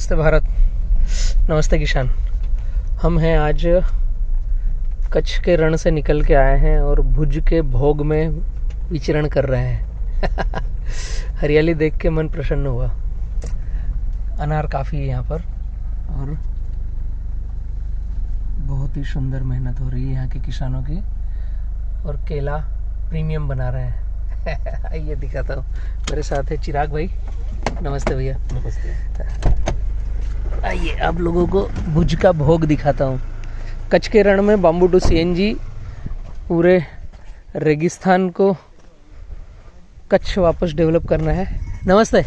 नमस्ते भारत, नमस्ते किसान। हम हैं आज कच्छ के रण से निकल के आए हैं और भुज के भोग में विचरण कर रहे हैं। हरियाली देख के मन प्रसन्न हुआ। अनार काफ़ी है यहाँ पर और बहुत ही सुंदर मेहनत हो रही है यहाँ के किसानों की और केला प्रीमियम बना रहे हैं। आइए दिखाता हूँ। मेरे साथ है चिराग भाई। नमस्ते भैया। नमस्ते। आइए आप लोगों को भुज का भोग दिखाता हूँ। कच्छ के रण में बाम्बू टू सीएनजी पूरे रेगिस्तान को कच्छ वापस डेवलप करना है। नमस्ते,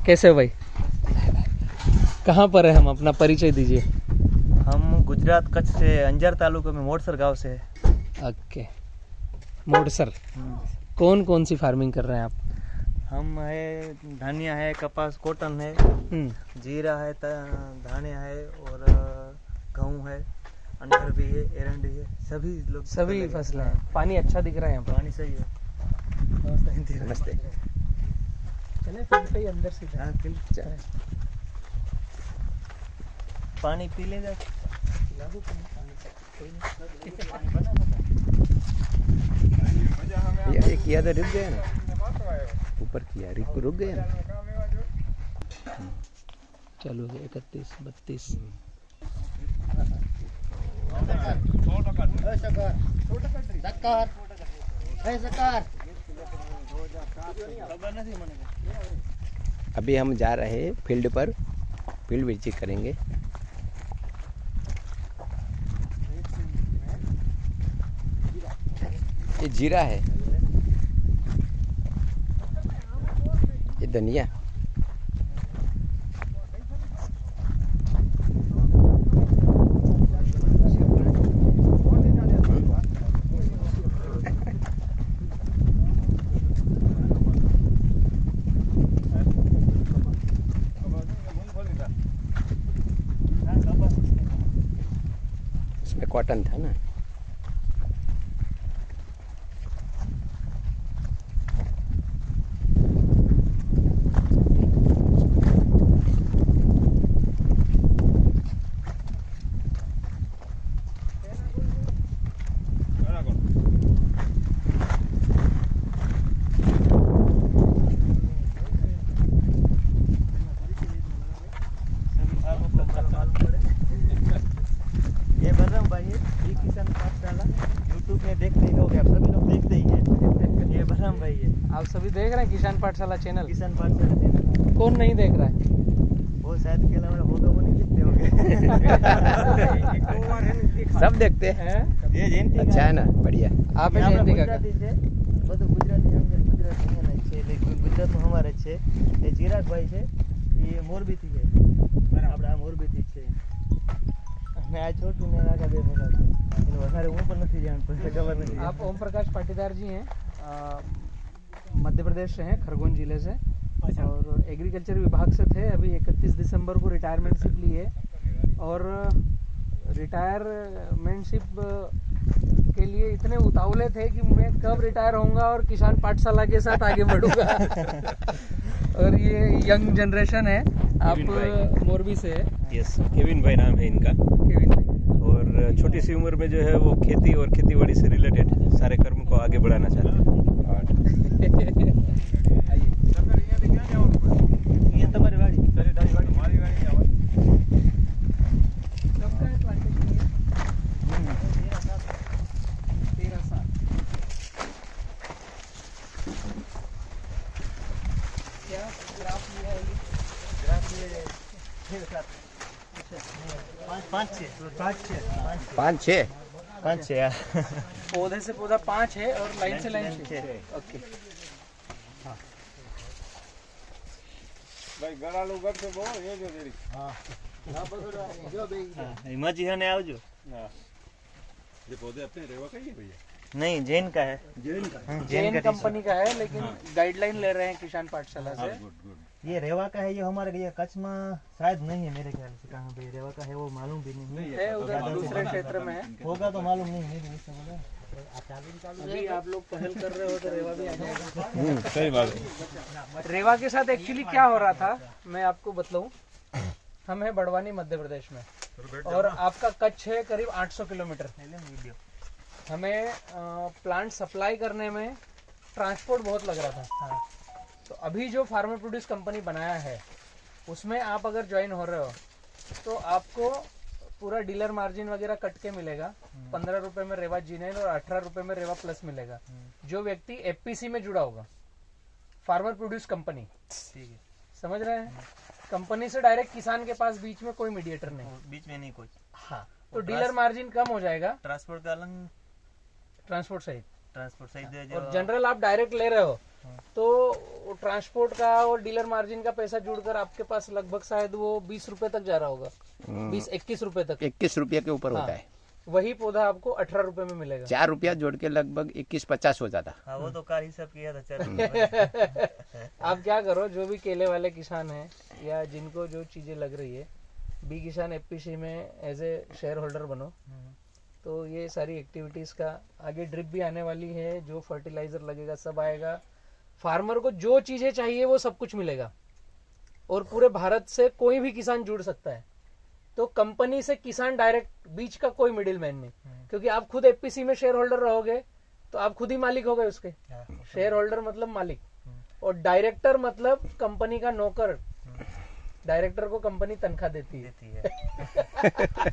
कैसे हो भाई? कहाँ पर है हम? अपना परिचय दीजिए। हम गुजरात कच्छ से अंजार तालुका में मोड़सर गांव से है। ओके, मोड़सर। कौन कौन सी फार्मिंग कर रहे हैं आप? हम है धनिया है, कपास, कॉटन है, जीरा है, धानिया है और गेहूँ है, अनार भी है, एरंडी है। सभी फसलें हैं। पानी अच्छा दिख रहा है यहाँ पर। पानी सही है। नमस्ते। चले फील्ड पे ही अंदर से पानी पी ले जा। ये किया तो रुक गया ना, ऊपर किया रुक गया ना। चालू है 31, 32। अभी हम जा रहे हैं फील्ड पर, फील्ड विजिट करेंगे। ये जीरा है, ये धनिया। इसमें कॉटन था ना। ये बलराम भाई है, ये किसान पाठशाला यूट्यूब में देखते ही होंगे आप, सभी लोग देखते ही हैं। ये बलराम भाई है। आप सभी देख रहे हैं किसान पाठशाला चैनल? किसान पाठशाला चैनल। कौन नहीं देख रहा है? वो शायद केला वाला होगा, वो नहीं देखते होंगे। सब देखते हैं। ये जयंती अच्छा है ना, बढ़िया। आप जयंती का गुजराती છે, બધું ગુજરાતી અંદર ગુજરાતી અહીંયા છે, એટલે ગુજરાતમાં અમારે છે એ ચિરાગ ભાઈ છે, એ મોરબીથી છે, આપણે આ મોરબીથી જ છે, અને આ છોટું ને આગા બે ભેગા છે, એનું વધારે હું પણ નથી જાણતો, એટલે ખબર નથી। आप ओम प्रकाश पाटीदार जी हैं, मध्य प्रदेश से हैं, खरगोन जिले से, और एग्रीकल्चर विभाग से थे। अभी 31 दिसंबर को रिटायरमेंटशिप ली है और रिटायरमेंटशिप के लिए इतने उतावले थे कि मैं कब रिटायर होऊंगा और किसान पाठशाला के साथ आगे बढ़ूंगा। और ये यंग जनरेशन है। आप मोरबी से है? यस, केविन भाई नाम है इनका। केविन भाई। और छोटी सी उम्र में जो है वो खेती और खेतीबाड़ी से रिलेटेड सारे कर्म को आगे बढ़ाना चाहते हैं। ये तुम्हारी वाड़ी, सबका है प्लांटेशन ये? 13 साल। क्या ग्राफ लिया है ये? पाँच छः। पाँच छः यार। पौधे से पौधा 5 है और लाइन से लाइन 6। ओके। ભાઈ ગળાલું કરશે બહુ એ જો દેરી हिमाजी है ने आवजो। ये पौधे अपने रेवा का ही है भैया? नहीं, जैन का है। जैन का। जैन कंपनी का है, लेकिन गाइडलाइन ले रहे हैं किसान पाठशाला से। Good good. ये रेवा का है, ये हमारे ये कच्छ में शायद नहीं है मेरे ख्याल से, कहाँ पे रेवा का है वो मालूम भी नहीं है उधर दूसरे क्षेत्र में है। होगा तो मालूम नहीं है इससे बोला। अभी आप लोग पहल कर रहे हो तो रेवा भी आ जाएगा। सही बात है। रेवा के साथ एक्चुअली क्या हो रहा था मैं आपको बतलाऊं। हम है बड़वानी मध्य प्रदेश में और आपका कच्छ है करीब 800 किलोमीटर। हमें प्लांट सप्लाई करने में ट्रांसपोर्ट बहुत लग रहा था। तो अभी जो फार्मर प्रोड्यूस कंपनी बनाया है उसमें आप अगर ज्वाइन हो रहे हो तो आपको पूरा डीलर मार्जिन वगैरह कट के मिलेगा। 15 रुपए में रेवा जीनेल और 18 रुपए में रेवा प्लस मिलेगा। जो व्यक्ति एफपीसी में जुड़ा होगा, फार्मर प्रोड्यूस कंपनी, ठीक है, समझ रहे हैं, कंपनी से डायरेक्ट किसान के पास बीच में कोई मीडिएटर नहीं। बीच में नहीं कोई। हाँ, तो डीलर मार्जिन कम हो जाएगा ट्रांसपोर्ट का अलग, ट्रांसपोर्ट सहित। ट्रांसपोर्ट सही और जनरल आप डायरेक्ट ले रहे हो तो ट्रांसपोर्ट का और डीलर मार्जिन का पैसा जुड़कर आपके पास लगभग शायद वो 20 रुपए तक जा रहा होगा, 20-21 रुपए तक। 21 रुपये के ऊपर होता है। वही पौधा आपको 18 रुपए में मिलेगा। 4 रुपया जोड़ के लगभग 21-50 हो जाता। हाँ, वो तो कार हिसाब किया था। चल आप क्या करो, जो भी केले वाले किसान हैं या जिनको जो चीजें लग रही है, बी किसान एफपीसी में एज ए शेयर होल्डर बनो। तो ये सारी एक्टिविटीज का आगे ड्रिप भी आने वाली है, जो फर्टिलाइजर लगेगा सब आएगा। फार्मर को जो चीजें चाहिए वो सब कुछ मिलेगा और पूरे भारत से कोई भी किसान जुड़ सकता है। तो कंपनी से किसान डायरेक्ट, बीच का कोई मिडिल मैन नहीं, क्योंकि आप खुद एफपीसी में शेयर होल्डर रहोगे तो आप खुद ही मालिक हो गए उसके। शेयर होल्डर मतलब मालिक, और डायरेक्टर मतलब कंपनी का नौकर। डायरेक्टर को कंपनी तनख्वाह देती है।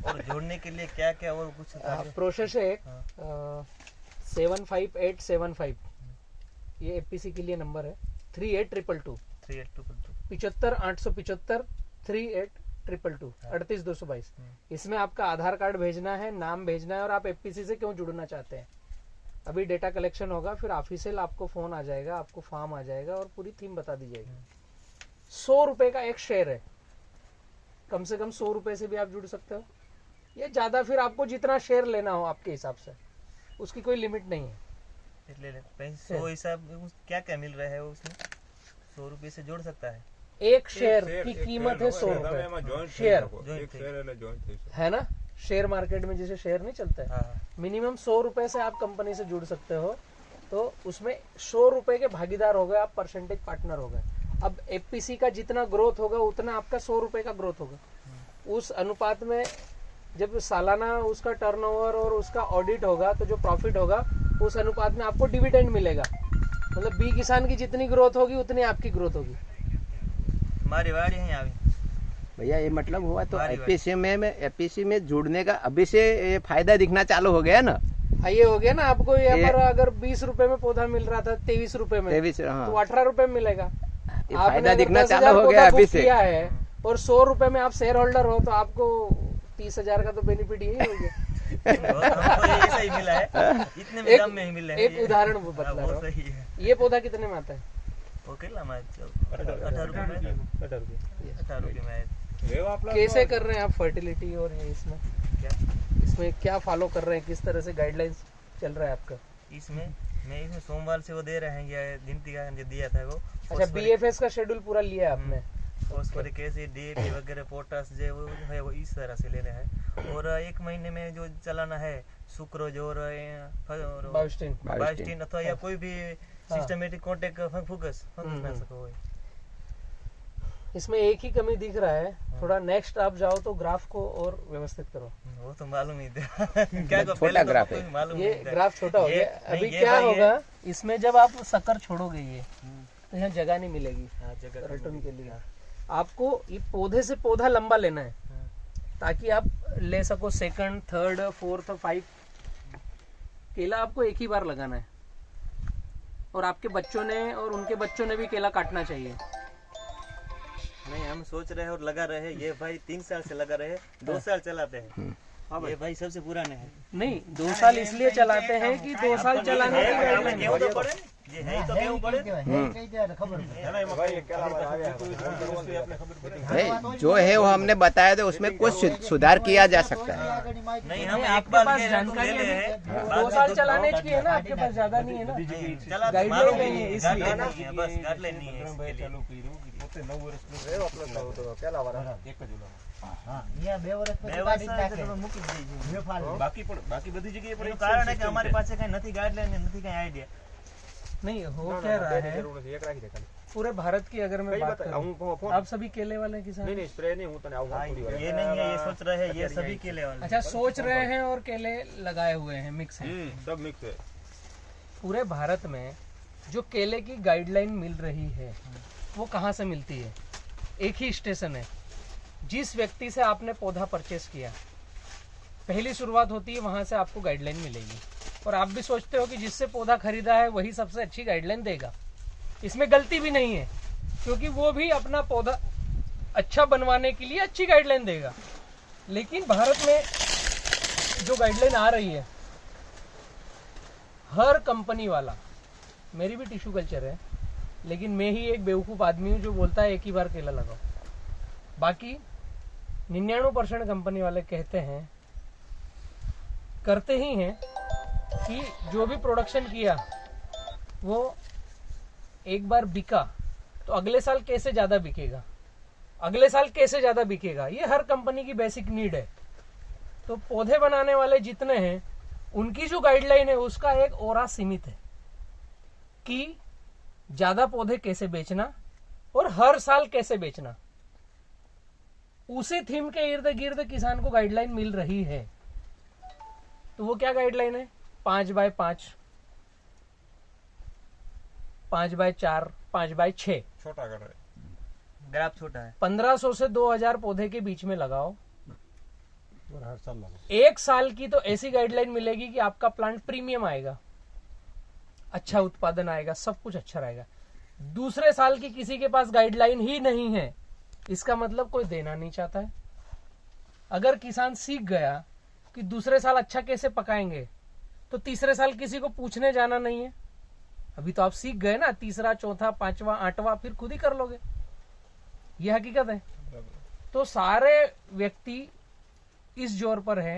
और जोड़ने के लिए क्या क्या और कुछ प्रोसेस है 75875, ये एफपीसी के लिए नंबर है। 38222 75875 38222 38222। इसमें आपका आधार कार्ड भेजना है, नाम भेजना है और आप एफपीसी से क्यों जुड़ना चाहते हैं। अभी डेटा कलेक्शन होगा, फिर ऑफिशियल आपको फोन आ जाएगा, आपको फॉर्म आ जाएगा और पूरी थीम बता दी जाएगी। 100 रुपए का एक शेयर है, कम से कम 100 रुपए से भी आप जुड़ सकते हो। ये ज्यादा फिर आपको जितना शेयर लेना हो आपके हिसाब से, उसकी कोई लिमिट नहीं है। ले 100 हिसाब क्या क्या मिल रहा है उसमें? 100 रुपए से जोड़ सकता है। एक शेयर की कीमत है 100 रुपए। शेयर है ना, शेयर मार्केट में जैसे शेयर नहीं चलता है, मिनिमम 100 रुपए से आप कंपनी से जुड़ सकते हो। तो उसमें 100 रुपए के भागीदार हो गए आप, परसेंटेज पार्टनर हो गए। अब एफपीसी का जितना ग्रोथ होगा उतना आपका 100 रुपए का ग्रोथ होगा। उस अनुपात में जब सालाना उसका टर्नओवर और उसका ऑडिट होगा तो जो प्रॉफिट होगा उस अनुपात में आपको डिविडेंड मिलेगा। मतलब बी किसान की जितनी ग्रोथ होगी उतनी आपकी ग्रोथ होगी। हमारी वाड़ी है यहाँ भैया ये मतलब हुआ तो एफपीसी में जुड़ने का अभी से ये फायदा दिखना चालू हो गया ना। ये हो गया ना, आपको यहाँ पर अगर 20 रुपए में पौधा मिल रहा था 23 रुपए में, 23, हाँ। तो 18 रुपए में मिलेगा। फायदा दिखना चालू हो गया अभी से। किया है और 100 रुपए में आप शेयर होल्डर हो तो आपको 30,000 का तो बेनिफिट यही हो गया। ऐसा ही मिला है, इतने में दाम में ही मिला है। एक उदाहरण बता रहा हूँ। ये पौधा कितने में आता है? वो कितना में 18 रुपए में। कैसे कर रहे हैं आप फर्टिलिटी और ये इसमें क्या फॉलो कर रहे हैं, किस तरह से गाइडलाइंस चल रहा है आपका? इसमें सोमवार से वो दे रहे हैं, या गिनती का जो दिया था वो। अच्छा, बीएफएस का शेड्यूल पूरा लिया है आपने? फॉस्फोरिक एसिड, डीएपी वगैरह, पोटास जो वो है वो इस तरह से लेना है। और 1 महीने में जो चलाना है सुक्रोज और बायोस्टिन अथवा या कोई भी सिस्टमेटिक कॉन्टेक्ट फंगस हो। इसमें एक ही कमी दिख रहा है, थोड़ा नेक्स्ट आप जाओ तो ग्राफ को और व्यवस्थित करो। वो तो मालूम नहीं था क्या छोटा ग्राफ है ये, ग्राफ छोटा हो गया। अभी क्या होगा इसमें, जब आप शक्कर छोड़ोगे ये तो यहाँ जगह नहीं मिलेगी रिटर्न के लिए। आपको ये पौधे से पौधा लंबा लेना है ताकि आप ले सको 2nd, 3rd, 4th, 5 केला आपको एक ही बार लगाना है। और आपके बच्चों ने और उनके बच्चों ने भी केला काटना चाहिए। नहीं, हम सोच रहे हैं और लगा रहे हैं। ये भाई 3 साल से लगा रहे हैं, 2 साल चलाते हैं। ये भाई सबसे पुराने हैं। नहीं, 2 साल इसलिए चलाते हैं कि 2 साल चलाने की जो है वो हमने बताया था, उसमें कुछ सुधार किया जा सकता है। नहीं, हम आपके पास जानकारी है, 2 साल चलाने की है ना, आपके पास ज्यादा नहीं है ना, गाइडलाइन नहीं है इसलिए। बस गाइडलाइन नहीं है इसके लिए। પોતે 9 વર્ષનું રેવા પ્લોટ લાવો તો પેલા વાળા એક જ ઓલા બે વર્ષ પછી તમે મૂકી જ દેજો બાકી બધી જગ્યાએ પણ એનું કારણ છે કે અમારી પાસે કઈ નથી ગાઈડલાઈન નથી કઈ આઈડિયા नहीं हो क्या रहा है જરૂર નથી એક રાખી દે ખાલી पूरे भारत की अगर मैं कई बात बता- करूं હું ફોન आप सभी केले वाले किसान નહીં સ્પ્રે નહીં હું તને આવું થોડી વાર ये नहीं है ये सोच रहे हैं ये सभी केले वाले अच्छा सोच रहे हैं और केले लगाए हुए हैं मिक्स है सब मिक्स है पूरे भारत में जो केले की गाइडलाइन मिल रही है वो कहाँ से मिलती है? एक ही स्टेशन है। जिस व्यक्ति से आपने पौधा परचेस किया पहली शुरुआत होती है वहां से आपको गाइडलाइन मिलेगी और आप भी सोचते हो कि जिससे पौधा खरीदा है वही सबसे अच्छी गाइडलाइन देगा। इसमें गलती भी नहीं है क्योंकि वो भी अपना पौधा अच्छा बनवाने के लिए अच्छी गाइडलाइन देगा। लेकिन भारत में जो गाइडलाइन आ रही है हर कंपनी वाला, मेरी भी टिश्यू कल्चर है लेकिन मैं ही एक बेवकूफ़ आदमी हूँ जो बोलता है एक ही बार केला लगाओ। बाकी 99% कंपनी वाले कहते हैं, करते ही हैं कि जो भी प्रोडक्शन किया वो एक बार बिका तो अगले साल कैसे ज़्यादा बिकेगा, अगले साल कैसे ज़्यादा बिकेगा, ये हर कंपनी की बेसिक नीड है। तो पौधे बनाने वाले जितने हैं उनकी जो गाइडलाइन है उसका एक ओरा सीमित है कि ज़्यादा पौधे कैसे बेचना और हर साल कैसे बेचना। उसी थीम के इर्द गिर्द किसान को गाइडलाइन मिल रही है। तो वो क्या गाइडलाइन है? 5x5, 5x4, 5x6, छोटा कर रहे ग्राफ छोटा है 1500 से 2000 पौधे के बीच में लगाओ। और हर साल लगा एक साल की तो ऐसी गाइडलाइन मिलेगी कि आपका प्लांट प्रीमियम आएगा, अच्छा उत्पादन आएगा, सब कुछ अच्छा रहेगा। दूसरे साल की किसी के पास गाइडलाइन ही नहीं है, इसका मतलब कोई देना नहीं चाहता है। अगर किसान सीख गया कि दूसरे साल अच्छा कैसे पकाएंगे तो तीसरे साल किसी को पूछने जाना नहीं है। अभी तो आप सीख गए ना, तीसरा, चौथा, पांचवा, आठवां फिर खुद ही कर लोगे, यह हकीकत है। तो सारे व्यक्ति इस जोर पर है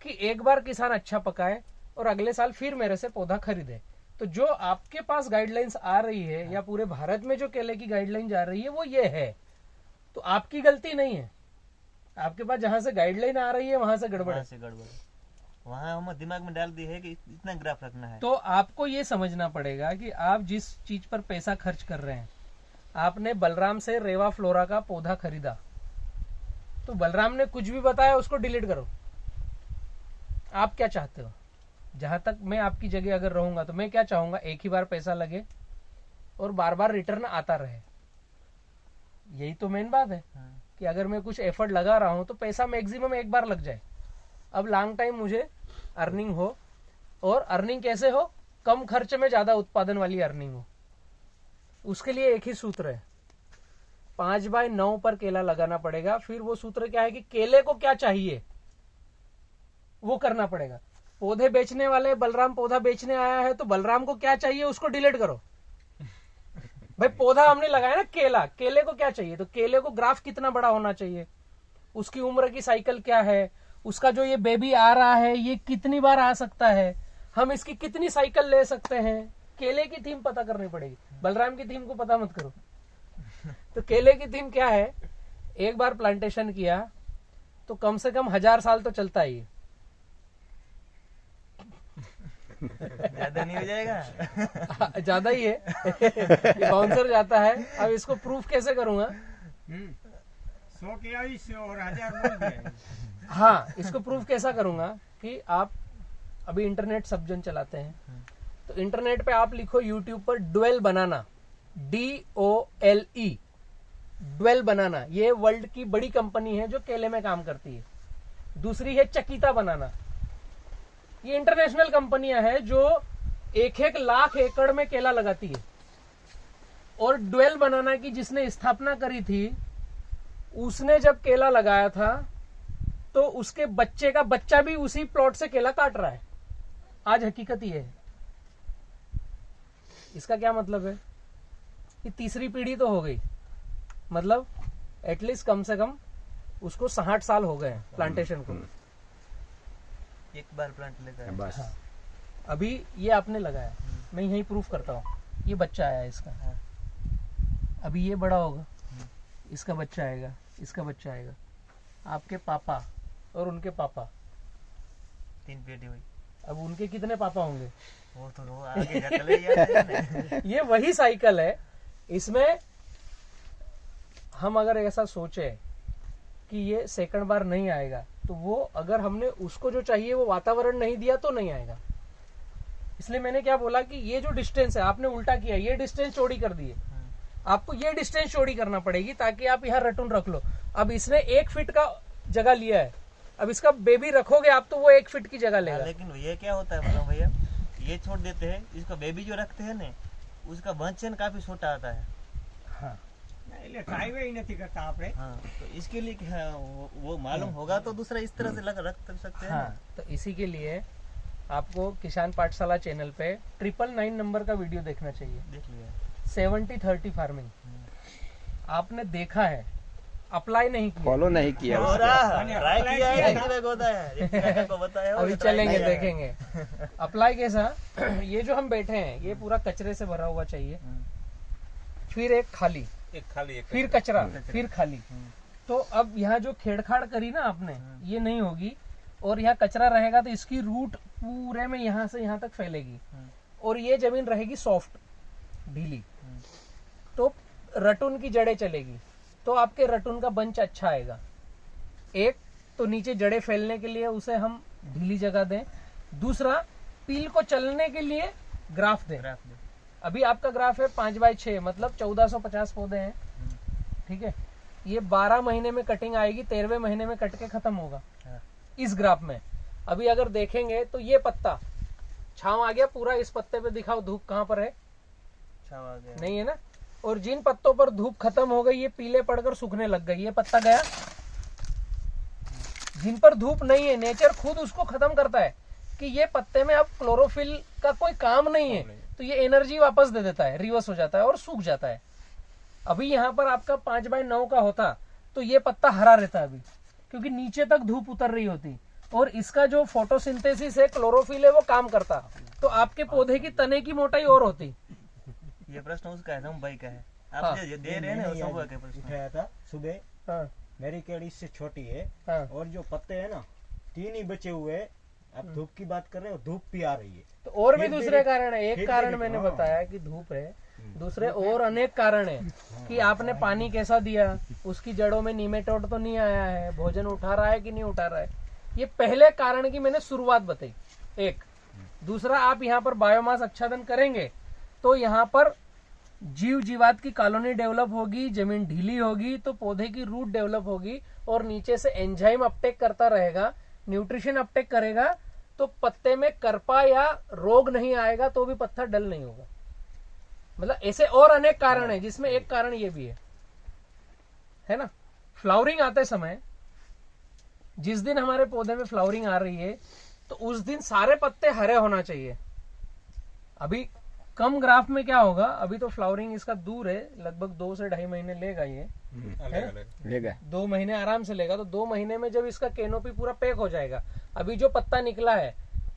कि एक बार किसान अच्छा पकाए और अगले साल फिर मेरे से पौधा खरीदे। तो जो आपके पास गाइडलाइंस आ रही है या पूरे भारत में जो केले की गाइडलाइन जा रही है वो ये है, तो आपकी गलती नहीं है। आपके पास जहां से गाइडलाइन आ रही है वहां से गड़बड़ है। वहाँ से गड़बड़ वहाँ हम दिमाग में डाल दी है कि इतना ग्राफ रखना है। तो आपको ये समझना पड़ेगा कि आप जिस चीज पर पैसा खर्च कर रहे हैं, आपने बलराम से रेवा फ्लोरा का पौधा खरीदा तो बलराम ने कुछ भी बताया उसको डिलीट करो। आप क्या चाहते हो? जहां तक मैं आपकी जगह अगर रहूंगा तो मैं क्या चाहूंगा, एक ही बार पैसा लगे और बार बार रिटर्न आता रहे। यही तो मेन बात है कि अगर मैं कुछ एफर्ट लगा रहा हूं तो पैसा मैक्सिमम एक बार लग जाए। अब लॉन्ग टाइम मुझे अर्निंग हो, और अर्निंग कैसे हो? कम खर्च में ज्यादा उत्पादन वाली अर्निंग हो। उसके लिए एक ही सूत्र है, 5x9 पर केला लगाना पड़ेगा। फिर वो सूत्र क्या है कि केले को क्या चाहिए वो करना पड़ेगा। पौधे बेचने वाले, बलराम पौधा बेचने आया है तो बलराम को क्या चाहिए उसको डिलीट करो। भाई पौधा हमने लगाया ना केला, केले को क्या चाहिए? तो केले को ग्राफ कितना बड़ा होना चाहिए, उसकी उम्र की साइकिल क्या है, उसका जो ये बेबी आ रहा है ये कितनी बार आ सकता है, हम इसकी कितनी साइकिल ले सकते हैं। केले की थीम पता करनी पड़ेगी, बलराम की थीम को पता मत करो। तो केले की थीम क्या है? एक बार प्लांटेशन किया तो कम से कम 1000 साल तो चलता ही है। ज्यादा नहीं हो जाएगा? ज्यादा ही है। बाउंसर जाता है। अब इसको प्रूफ कैसे करूंगा? 100 किया 100 और 1000 बोल दिया। हाँ, इसको प्रूफ कैसा करूंगा कि आप अभी इंटरनेट सब जन चलाते हैं तो इंटरनेट पे आप लिखो यूट्यूब पर ड्वेल बनाना, DOLE, ड्वेल बनाना। ये वर्ल्ड की बड़ी कंपनी है जो केले में काम करती है। दूसरी है चकीता बनाना, ये इंटरनेशनल कंपनियां हैं जो 1-1 लाख एकड़ में केला लगाती है। और ड्वेल बनाना की जिसने स्थापना करी थी उसने जब केला लगाया था तो उसके बच्चे का बच्चा भी उसी प्लॉट से केला काट रहा है। आज हकीकत ये है। इसका क्या मतलब है कि तीसरी पीढ़ी तो हो गई, मतलब एटलीस्ट कम से कम उसको 60 साल हो गए हैं प्लांटेशन को। एक बार प्लांट लेकर बस हाँ। अभी ये आपने लगाया, मैं यही प्रूफ करता हूँ। ये बच्चा आया इसका, अभी ये बड़ा होगा, इसका बच्चा आएगा, इसका बच्चा आएगा, आपके पापा और उनके पापा, 3 पेटी हुई। अब उनके कितने पापा होंगे? वो आगे जा चले यार। ये वही साइकिल है। इसमें हम अगर ऐसा सोचे कि ये सेकंड बार नहीं आएगा, तो वो अगर हमने उसको जो चाहिए वो वातावरण नहीं दिया तो नहीं आएगा। इसलिए मैंने क्या बोला कि ये जो डिस्टेंस है आपने उल्टा किया, ये डिस्टेंस चौड़ी कर दी है, आपको ये डिस्टेंस चौड़ी करना पड़ेगी ताकि आप यहाँ रटून रख लो। अब इसने 1 फीट का जगह लिया है, अब इसका बेबी रखोगे आप तो वो 1 फीट की जगह लेगा। लेकिन ये क्या होता है मतलब भैया, ये छोड़ देते हैं, इसका बेबी जो रखते हैं ना, उसका वंचन काफी छोटा आता है। हाँ, એટલે ટ્રાઈવે નથી કરતા આપણે। हाँ, तो इसके लिए क्या वो मालूम होगा तो दूसरा इस तरह से रख सकते हैं। हाँ, तो इसी के लिए आपको किसान पाठशाला चैनल पे 999 नंबर का वीडियो देखना चाहिए, देख लिया। 70-30 फार्मिंग। आपने देखा है, अप्लाई नहीं किया, फॉलो नहीं किया हो उसको। रहा है, ट्राई किया है, कितने लोग होता है, एक काका को बताया हो, अभी ये try चलेंगे किया है। देखेंगे अप्लाई कैसा। ये जो हम बैठे हैं ये पूरा कचरे से भरा हुआ चाहिए, फिर एक खाली, एक खाली एक फिर कचरा, फिर खाली। तो अब यहाँ जो खेड़खाड़ करी ना आपने, ये नहीं होगी, और यहाँ कचरा रहेगा तो इसकी रूट पूरे में यहाँ से यहाँ तक फैलेगी, और ये जमीन रहेगी सॉफ्ट, ढीली, तो रटून की जड़ें चलेगी, तो आपके रटून का बंच अच्छा आएगा। एक तो नीचे जड़ें फैलने के लिए उसे हम ढीली जगह दें, दूसरा पील को चलने के लिए ग्राफ दें। ग्राफ में। अभी आपका ग्राफ है 5x6, मतलब 1450 पौधे हैं, ठीक है। ये 12 महीने में कटिंग आएगी, 13वें महीने में कट के खत्म होगा हाँ। इस ग्राफ में। अभी अगर देखेंगे तो ये पत्ता छांव आ गया पूरा, इस पत्ते पे दिखाओ धूप कहाँ पर है, छाव आ गया। नहीं है ना। और जिन पत्तों पर धूप खत्म हो गई ये पीले पड़कर सूखने लग गई, ये पत्ता गया। जिन पर धूप नहीं है नेचर खुद उसको खत्म करता है कि ये पत्ते में अब क्लोरोफिल का कोई काम नहीं है, तो ये एनर्जी वापस दे देता है, रिवर्स हो जाता है और सूख जाता है। अभी यहाँ पर आपका 5x9 का होता तो ये पत्ता हरा रहता अभी, क्योंकि नीचे तक धूप उतर रही होती, और इसका जो फोटोसिंथेसिस है, क्लोरोफिल है, वो काम करता, तो आपके पौधे की तने की मोटाई और होती। ये प्रश्न उसका है, हम भाई का है। हाँ। आप जो दे रहे हैं ना, वो सब के प्रश्न। उठाया था सुबह, हाँ, मेरी केड़ इससे छोटी है, हाँ। और जो पत्ते हैं ना 3 ही बचे हुए हैं। आप धूप की बात कर रहे हो, धूप भी आ रही है। तो और भी फिर दूसरे भी- कारण है, एक फिर कारण भी- मैंने हाँ। बताया कि धूप है, दूसरे और अनेक कारण है कि आपने पानी कैसा दिया, उसकी जड़ों में नीमेटोड तो नहीं आया है, भोजन उठा रहा है कि नहीं उठा रहा है। ये पहले कारण की मैंने शुरुआत बताई, एक। दूसरा, आप यहाँ पर बायोमास आच्छादन करेंगे तो यहाँ पर जीव जीवात की कॉलोनी डेवलप होगी, जमीन ढीली होगी तो पौधे की रूट डेवलप होगी, और नीचे से एंजाइम अपटेक करता रहेगा, न्यूट्रिशन अपटेक करेगा, तो पत्ते में करपा या रोग नहीं आएगा, तो भी पत्ता डल नहीं होगा। मतलब ऐसे और अनेक कारण है, जिसमें एक कारण ये भी है ना। फ्लावरिंग आते समय, जिस दिन हमारे पौधे में फ्लावरिंग आ रही है तो उस दिन सारे पत्ते हरे होना चाहिए। अभी कम ग्राफ में क्या होगा, अभी तो फ्लावरिंग इसका दूर है, लगभग 2 से 2.5 महीने लेगा ये, अलग अलग लेगा 2 महीने आराम से लेगा। तो 2 महीने में जब इसका कैनोपी पूरा पैक हो जाएगा, अभी जो पत्ता निकला है,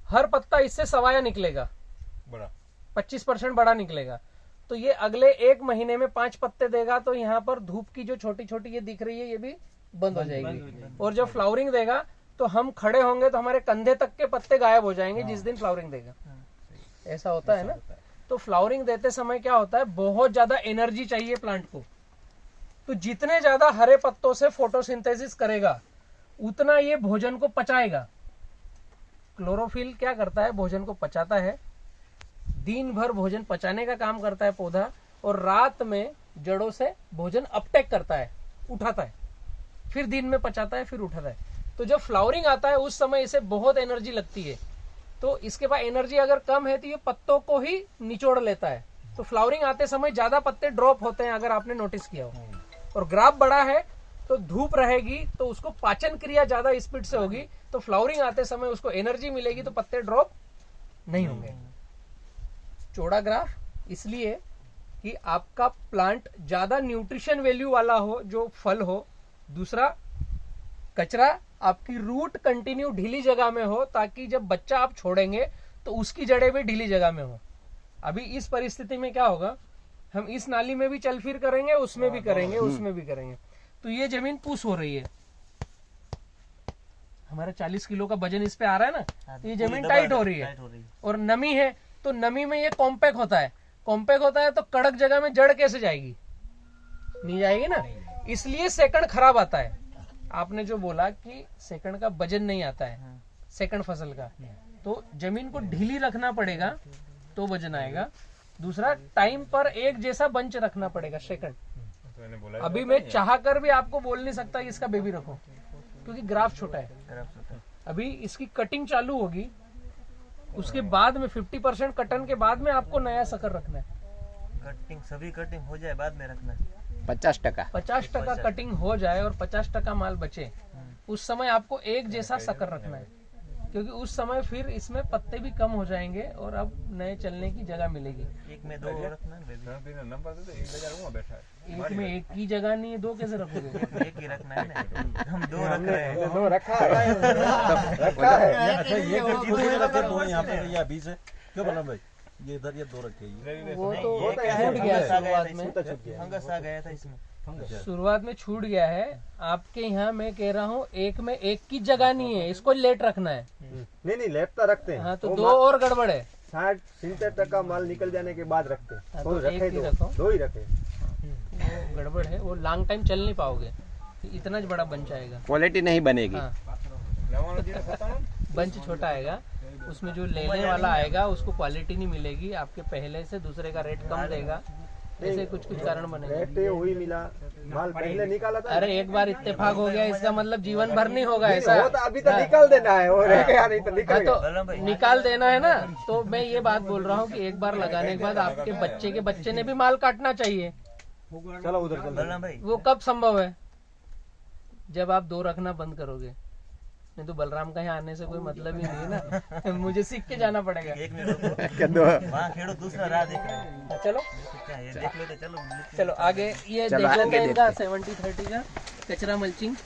हर पत्ता इससे सवाया निकलेगा, बड़ा 25% बड़ा निकलेगा। तो ये अगले 1 महीने में 5 पत्ते देगा, तो यहाँ पर धूप की जो छोटी छोटी ये दिख रही है, ये भी बंद हो जाएगी। और जब फ्लावरिंग देगा तो हम खड़े होंगे तो हमारे कंधे तक के पत्ते गायब हो जाएंगे जिस दिन फ्लावरिंग देगा। ऐसा होता है ना। तो फ्लावरिंग देते समय क्या होता है, बहुत ज्यादा एनर्जी चाहिए प्लांट को, तो जितने ज्यादा हरे पत्तों से फोटोसिंथेसिस करेगा उतना ये भोजन को पचाएगा। क्लोरोफिल क्या करता है, भोजन को पचाता है, दिन भर भोजन पचाने का काम करता है पौधा, और रात में जड़ों से भोजन अपटेक करता है, उठाता है, फिर दिन में पचाता है, फिर उठाता है। तो जब फ्लावरिंग आता है उस समय इसे बहुत एनर्जी लगती है, तो इसके पास एनर्जी अगर कम है तो ये पत्तों को ही निचोड़ लेता है। तो फ्लावरिंग आते समय ज्यादा पत्ते ड्रॉप होते हैं, अगर आपने नोटिस किया हो। और ग्राफ बड़ा है तो धूप रहेगी तो उसको पाचन क्रिया ज्यादा स्पीड से होगी, तो फ्लावरिंग आते समय उसको एनर्जी मिलेगी, तो पत्ते ड्रॉप नहीं होंगे। चौड़ा ग्राफ इसलिए कि आपका प्लांट ज्यादा न्यूट्रिशन वैल्यू वाला हो, जो फल हो। दूसरा, कचरा आपकी रूट कंटिन्यू ढीली जगह में हो, ताकि जब बच्चा आप छोड़ेंगे तो उसकी जड़ें भी ढीली जगह में हो। अभी इस परिस्थिति में क्या होगा, हम इस नाली में भी चल फिर करेंगे, उसमें भी करेंगे, उसमें भी करेंगे, तो ये जमीन पूस हो रही है। हमारा 40 किलो का वजन इस पे आ रहा है ना, तो ये जमीन टाइट हो रही है। और नमी है तो नमी में ये कॉम्पैक्ट होता है, कॉम्पैक्ट होता है तो कड़क जगह में जड़ कैसे जाएगी, नहीं जाएगी ना, इसलिए सेकंड खराब आता है। आपने जो बोला कि सेकंड का वजन नहीं आता है सेकंड फसल का, तो जमीन को ढीली रखना पड़ेगा तो वजन आएगा। दूसरा, टाइम पर एक जैसा बंच रखना पड़ेगा सेकंड। अभी मैं चाह कर भी आपको बोल नहीं सकता कि इसका बेबी रखो, क्योंकि ग्राफ छोटा है। अभी इसकी कटिंग चालू होगी, उसके बाद में 50% कटन के बाद में आपको नया सकर रखना है। कटिंग सभी कटिंग हो जाए बाद में रखना है। 50%। 50% कटिंग हो जाए और 50% माल बचे, उस समय आपको एक जैसा सकर रखना है, क्योंकि उस समय फिर इसमें पत्ते भी कम हो जाएंगे और अब नए चलने की जगह मिलेगी। एक में दो रखना है बेबी। एक में एक की जगह नहीं है, दो कैसे रखोगे? एक ही रखना है ना, हम दो रख रहे हैं। दो रखा है रखा है। अच्छा ये दो रखे, दो यहाँ पे या बीच है क्यों बना भाई? ये इधर ये दो रखे ये वो तो ये छूट गया शुरुआत में, फंगस आ गया था इसमें। शुरुआत में छूट गया है। आपके यहाँ मैं कह रहा हूँ एक में एक की जगह नहीं है, इसको लेट रखना है। नहीं लेफ्ट रखते हैं। हाँ तो दो और गड़बड़ है। 60-70% माल निकल जाने के बाद रखते हैं। हाँ, तो तो एक रखे ही रखो। दो ही रखे। वो गड़बड़ है, वो लॉन्ग टाइम चल नहीं पाओगे, इतना बड़ा बंच आएगा। क्वालिटी नहीं बनेगी। हाँ बंच छोटा आएगा, उसमें जो लेने वाला आएगा उसको क्वालिटी नहीं मिलेगी, आपके पहले से दूसरे का रेट कम देगा, ऐसे कुछ कारण बनेगा। रेट वही मिला, माल पहले निकाला था। अरे एक बार इत्तेफाक हो गया, इसका मतलब जीवन भर नहीं होगा ऐसा। वो तो अभी तो निकाल देना है, और नहीं तो हाँ, निकल तो निकाल देना है ना। तो मैं ये बात बोल रहा हूँ कि एक बार लगाने के बाद आपके बच्चे के बच्चे ने भी माल काटना चाहिए। चलो उधर चल। बलराम भाई वो कब संभव है? जब आप दो रखना बंद करोगे। नहीं तो बलराम का यहाँ आने से कोई मतलब ही नहीं है ना। मुझे सीख के जाना पड़ेगा। एक मिनट वहाँ खेड़ो, दूसरा राह देख रहे हैं। चलो ये देख लेते, चलो चलो आगे ये चलो, देख लेते आगे हैं इनका देखते 70-30 का कचरा मल्चिंग।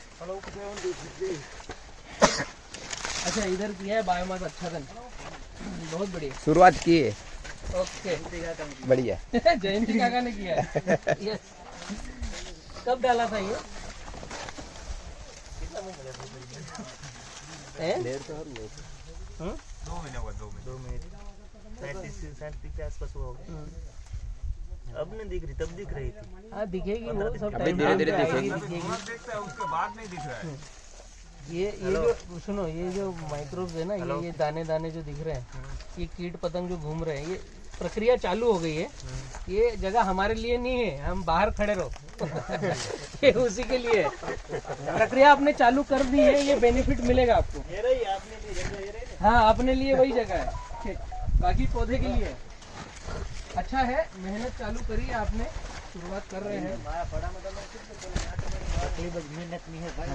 अच्छा इधर किया है बायोमास अच्छा धन, बहुत बढ़िया, शुरुआत की है, ओके बढ़िया। जयंती काका ने किया है। यस। कब डाला था ये? हैं? 2 मिनट 37 के आसपास हुआ होगा। अब नहीं दिख रही, तब दिख रही थी। हाँ दिखेगी, वो सब अभी टाइम धीरे-धीरे पे आएगी, दिखेगी। ये जो सुनो, ये जो माइक्रोब्स है ना, ये दाने दाने जो दिख रहे हैं, ये कीट पतंग जो घूम रहे हैं, ये प्रक्रिया चालू हो गई है। ये जगह हमारे लिए नहीं है, हम बाहर खड़े रहो। ये उसी के लिए है। प्रक्रिया आपने चालू कर दी है, ये बेनिफिट मिलेगा आपको। हाँ अपने लिए वही जगह है, बाकी पौधे के लिए है। अच्छा है, मेहनत चालू करी है आपने, शुरुआत कर रहे हैं। मेहनत नहीं है भाई।